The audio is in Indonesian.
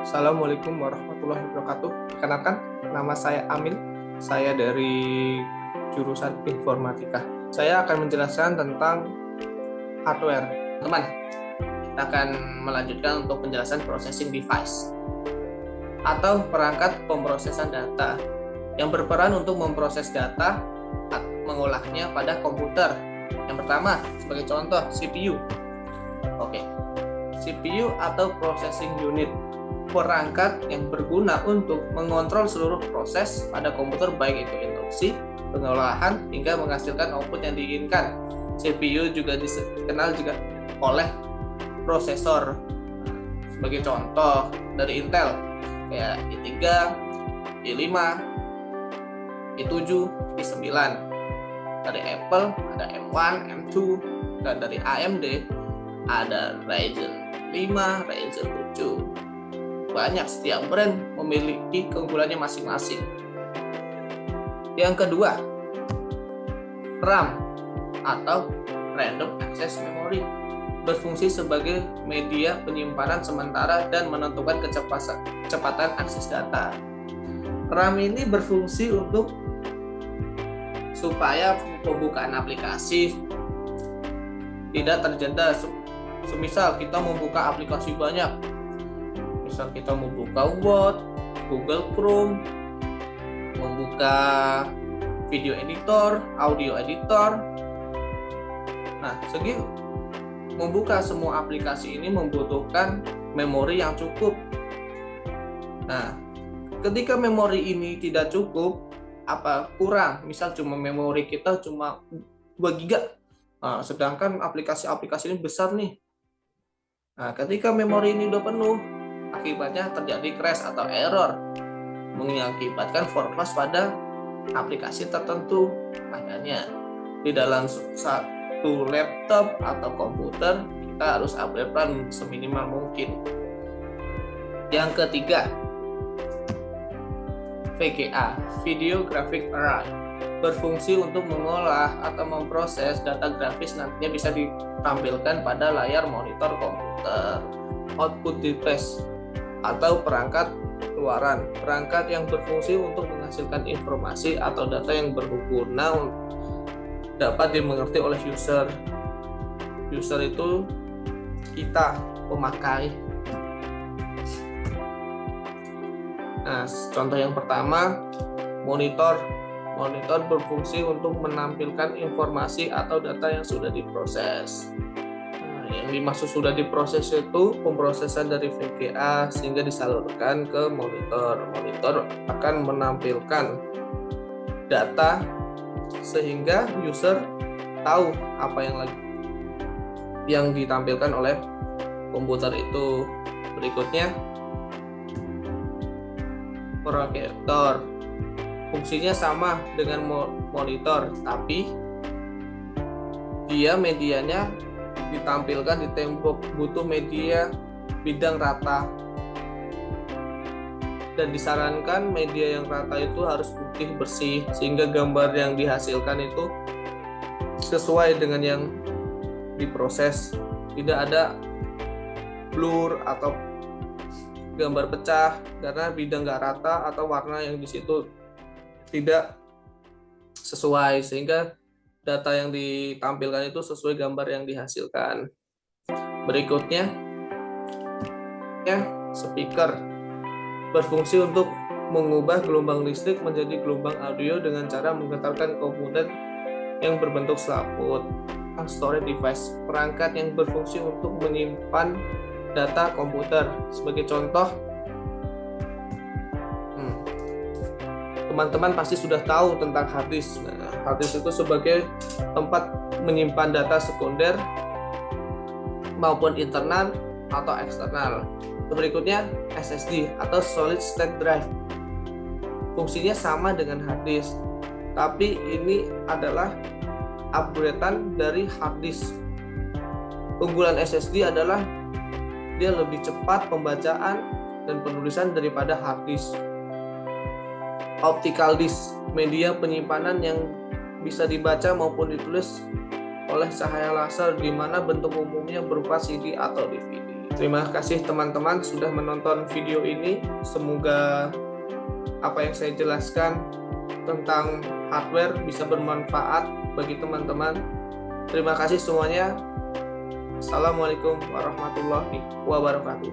Assalamualaikum warahmatullahi wabarakatuh. Perkenalkan, nama saya Amin. Saya dari jurusan Informatika. Saya akan menjelaskan tentang hardware. Teman, kita akan melanjutkan untuk penjelasan processing device atau perangkat pemrosesan data yang berperan untuk memproses data atau mengolahnya pada komputer. Yang pertama, sebagai contoh, CPU. Oke. CPU atau processing unit, perangkat yang berguna untuk mengontrol seluruh proses pada komputer, baik itu instruksi, pengolahan, hingga menghasilkan output yang diinginkan. CPU juga dikenal juga oleh prosesor. Sebagai contoh dari Intel, kayak i3, i5, i7, i9. Dari Apple ada M1, M2, dan dari AMD ada Ryzen 5, Ryzen 7. Banyak, setiap brand memiliki keunggulannya masing-masing. Yang kedua, RAM atau Random Access Memory, berfungsi sebagai media penyimpanan sementara dan menentukan kecepatan akses data. RAM ini berfungsi untuk supaya pembukaan aplikasi tidak terjeda. Semisal kita membuka aplikasi banyak, misal kita membuka Word, Google Chrome, membuka video editor, audio editor. Nah, membuka semua aplikasi ini membutuhkan memori yang cukup. Nah, ketika memori ini tidak cukup, kurang, misal cuma memori kita cuma 2 GB, sedangkan aplikasi-aplikasi ini besar nih. Nah, ketika memori ini udah penuh, akibatnya terjadi crash atau error, mengakibatkan foreclose pada aplikasi tertentu. Makanya di dalam satu laptop atau komputer kita harus upgrade RAM seminimal mungkin. Yang ketiga, VGA, Video Graphic Array, berfungsi untuk mengolah atau memproses data grafis, nantinya bisa ditampilkan pada layar monitor komputer. Output device atau perangkat keluaran, perangkat yang berfungsi untuk menghasilkan informasi atau data yang berguna dapat dimengerti oleh user. User itu kita, pemakai. Nah, contoh yang pertama, monitor. Monitor berfungsi untuk menampilkan informasi atau data yang sudah diproses. Nah, yang dimaksud sudah diproses itu pemrosesan dari VGA sehingga disalurkan ke monitor. Monitor akan menampilkan data sehingga user tahu apa yang ditampilkan oleh komputer itu. Berikutnya, proyektor. Fungsinya sama dengan monitor, tapi dia medianya ditampilkan di tembok, butuh media bidang rata, dan disarankan media yang rata itu harus putih bersih sehingga gambar yang dihasilkan itu sesuai dengan yang diproses, tidak ada blur atau gambar pecah karena bidang nggak rata atau warna yang di situ tidak sesuai, sehingga data yang ditampilkan itu sesuai gambar yang dihasilkan. Berikutnya, speaker, berfungsi untuk mengubah gelombang listrik menjadi gelombang audio dengan cara menggetarkan komponen yang berbentuk selaput. Storage device, perangkat yang berfungsi untuk menyimpan data komputer. Sebagai contoh, teman-teman pasti sudah tahu tentang hard disk. Nah, hard disk itu sebagai tempat menyimpan data sekunder maupun internal atau eksternal. Berikutnya, SSD atau Solid State Drive. Fungsinya sama dengan hard disk, tapi ini adalah upgradean dari hard disk. Keunggulan SSD adalah dia lebih cepat pembacaan dan penulisan daripada hard disk. Optical disk, media penyimpanan yang bisa dibaca maupun ditulis oleh cahaya laser, di mana bentuk umumnya berupa CD atau DVD. Terima kasih teman-teman sudah menonton video ini. Semoga apa yang saya jelaskan tentang hardware bisa bermanfaat bagi teman-teman. Terima kasih semuanya. Assalamualaikum warahmatullahi wabarakatuh.